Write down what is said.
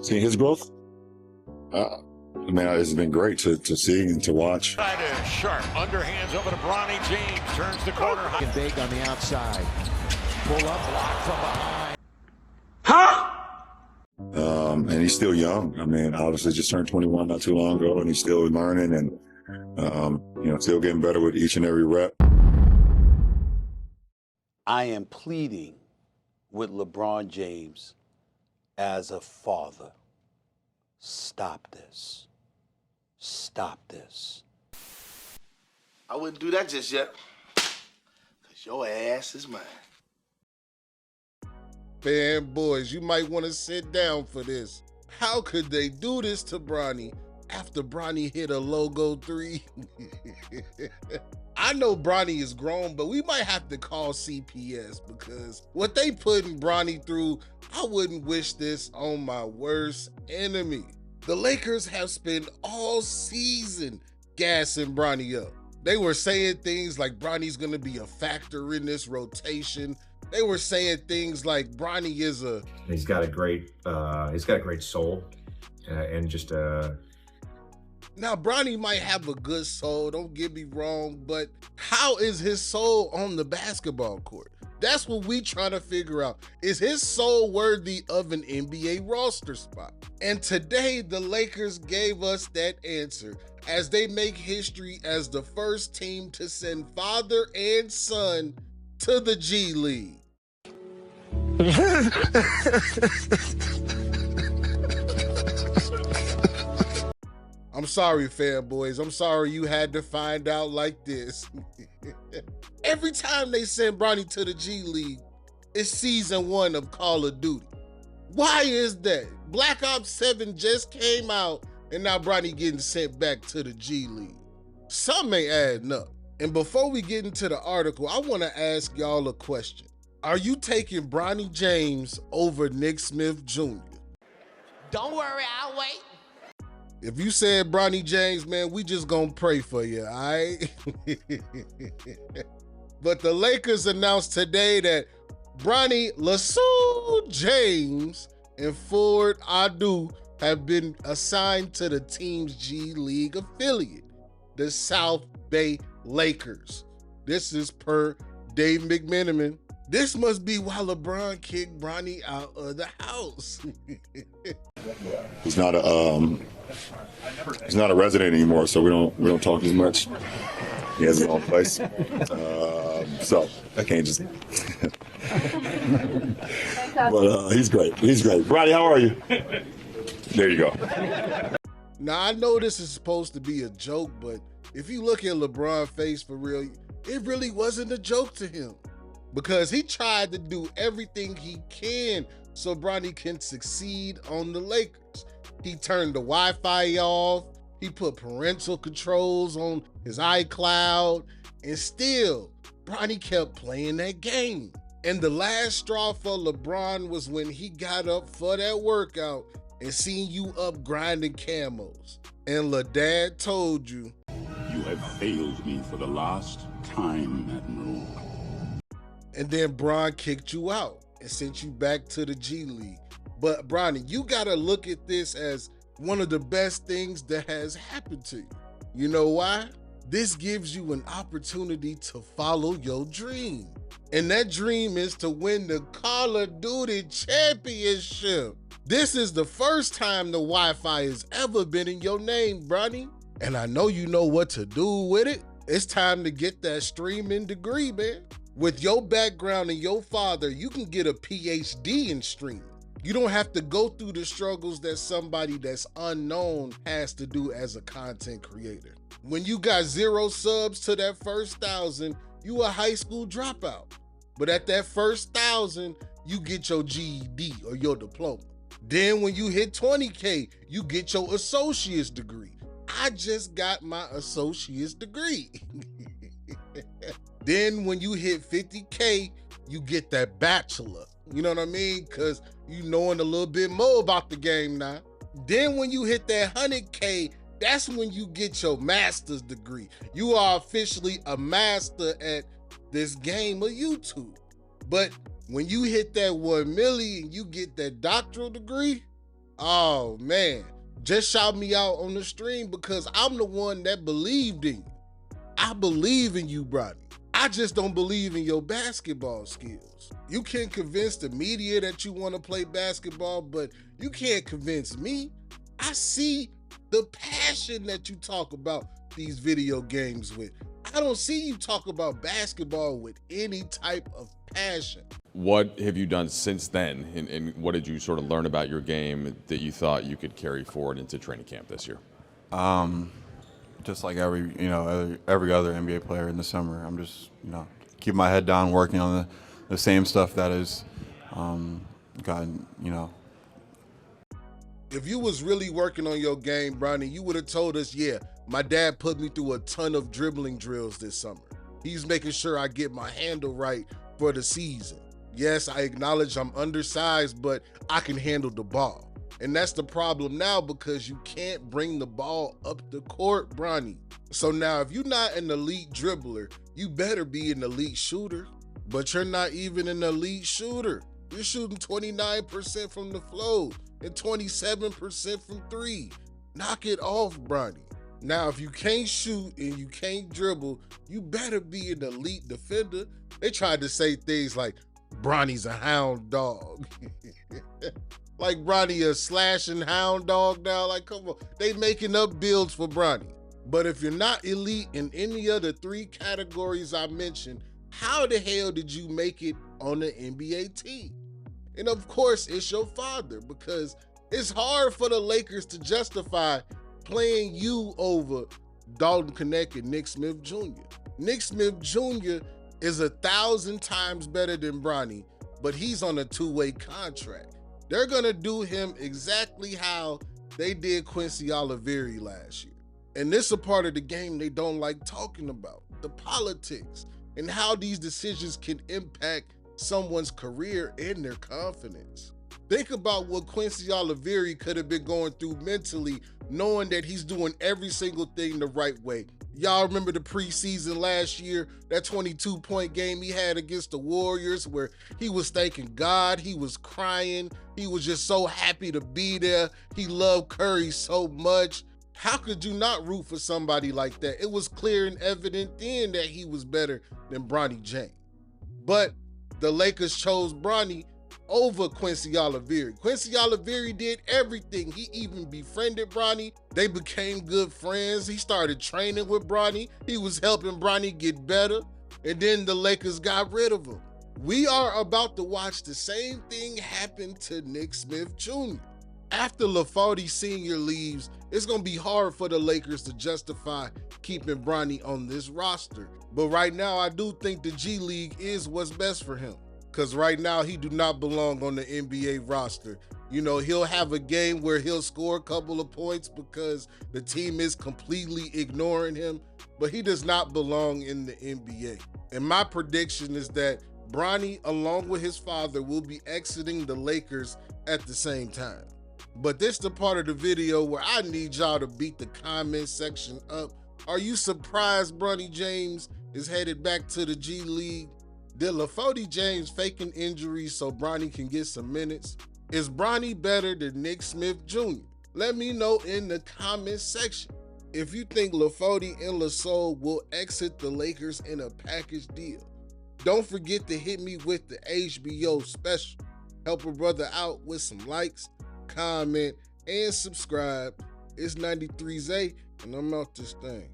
Seeing his growth, man, it's been great to see and to watch. Sharp underhands over to Bronny. James turns the corner. And big on the outside. Pull up, block from behind. And he's still young. I mean, obviously just turned 21 not too long ago, and he's still learning and, still getting better with each and every rep. I am pleading with LeBron James as a father. Stop this. Stop this. I wouldn't do that just yet, because your ass is mine. Fanboys, you might want to sit down for this. How could they do this to Bronny after Bronny hit a logo 3? I know Bronny is grown, but we might have to call CPS because what they putting Bronny through, I wouldn't wish this on my worst enemy. The Lakers have spent all season gassing Bronny up. They were saying things like Bronny's gonna be a factor in this rotation. They were saying things like Bronny is a... He's got a great soul and just Now, Bronny might have a good soul, don't get me wrong, but how is his soul on the basketball court? That's what we trying to figure out. Is his soul worthy of an NBA roster spot? And today, the Lakers gave us that answer as they make history as the first team to send father and son to the G League. I'm sorry, fanboys. I'm sorry you had to find out like this. Every time they send Bronny to the G League, it's season 1 of Call of Duty. Why is that? Black Ops 7 just came out and now Bronny getting sent back to the G League. Some ain't adding up. And before we get into the article, I want to ask y'all a question. Are you taking Bronny James over Nick Smith Jr.? Don't worry, I'll wait. If you said Bronny James, man, we just gonna pray for you, all right? But the Lakers announced today that Bronny LaSue James and Ford Adu have been assigned to the team's G League affiliate, the South Bay Lakers. This is per Dave McMenamin. This must be why LeBron kicked Bronny out of the house. He's not a resident anymore, so we don't talk as much. He has his own place, so I can't just. But he's great. He's great. Bronny, how are you? There you go. Now I know this is supposed to be a joke, but if you look at LeBron's face for real, it really wasn't a joke to him. Because he tried to do everything he can so Bronny can succeed on the Lakers. He turned the Wi-Fi off, he put parental controls on his iCloud, and still, Bronny kept playing that game. And the last straw for LeBron was when he got up for that workout and seen you up grinding camos. And LaDad told you, "You have failed me for the last time, Admiral." And then Bron kicked you out and sent you back to the G League. But Bronny, you gotta look at this as one of the best things that has happened to you. You know why? This gives you an opportunity to follow your dream. And that dream is to win the Call of Duty Championship. This is the first time the Wi-Fi has ever been in your name, Bronny. And I know you know what to do with it. It's time to get that streaming degree, man. With your background and your father, you can get a PhD in streaming. You don't have to go through the struggles that somebody that's unknown has to do as a content creator. When you got 0 subs to that first 1,000, you a high school dropout. But at that first 1,000, you get your GED or your diploma. Then when you hit 20K, you get your associate's degree. I just got my associate's degree. Then when you hit 50K, you get that bachelor. You know what I mean? Because you knowing a little bit more about the game now. Then when you hit that 100K, that's when you get your master's degree. You are officially a master at this game of YouTube. But When you hit that 1 million and you get that doctoral degree, oh man, just shout me out on the stream because I'm the one that believed in you. I believe in you, Bronny. I just don't believe in your basketball skills. You can convince the media that you want to play basketball, but you can't convince me. I see the passion that you talk about these video games with. I don't see you talk about basketball with any type of passion. What have you done since then, and what did you sort of learn about your game that you thought you could carry forward into training camp this year? Just like every other NBA player in the summer, I'm just keep my head down, working on the same stuff that is gotten. If you was really working on your game, Bronny, you would have told us, yeah, my dad put me through a ton of dribbling drills this summer. He's making sure I get my handle right for the season. Yes, I acknowledge I'm undersized, but I can handle the ball. And that's the problem now because you can't bring the ball up the court, Bronny. So now if you're not an elite dribbler, you better be an elite shooter. But you're not even an elite shooter. You're shooting 29% from the floor and 27% from three. Knock it off, Bronny. Now, if you can't shoot and you can't dribble, you better be an elite defender. They tried to say things like, Bronny's a hound dog. Like Bronny a slashing hound dog now. Like, come on. They making up builds for Bronny. But if you're not elite in any of the three categories I mentioned, how the hell did you make it on the NBA team? And of course, it's your father, because it's hard for the Lakers to justify playing you over Dalton Knecht and Nick Smith Jr. Nick Smith Jr. is 1,000 times better than Bronny, but he's on a two-way contract. They're gonna do him exactly how they did Quincy Oliveri last year. And this is a part of the game they don't like talking about, the politics and how these decisions can impact someone's career and their confidence. Think about what Quincy Oliveri could have been going through mentally, knowing that he's doing every single thing the right way. Y'all remember the preseason last year, that 22-point game he had against the Warriors where he was thanking God, he was crying, he was just so happy to be there. He loved Curry so much. How could you not root for somebody like that? It was clear and evident then that he was better than Bronny James. But the Lakers chose Bronny over Quincy Oliveri. Quincy Oliveri did everything. He even befriended Bronny. They became good friends. He started training with Bronny. He was helping Bronny get better. And then the Lakers got rid of him. We are about to watch the same thing happen to Nick Smith Jr. After LaFauty Sr. leaves, it's going to be hard for the Lakers to justify keeping Bronny on this roster. But right now, I do think the G League is what's best for him. Because right now, he do not belong on the NBA roster. You know, he'll have a game where he'll score a couple of points because the team is completely ignoring him, but he does not belong in the NBA. And my prediction is that Bronny, along with his father, will be exiting the Lakers at the same time. But this is the part of the video where I need y'all to beat the comment section up. Are you surprised Bronny James is headed back to the G League? Did LaFauty James faking injuries so Bronny can get some minutes? Is Bronny better than Nick Smith Jr.? Let me know in the comment section. If you think LaFauty and LaSole will exit the Lakers in a package deal, don't forget to hit me with the HBO special. Help a brother out with some likes, comment, and subscribe. It's 93 Zay, and I'm out this thing.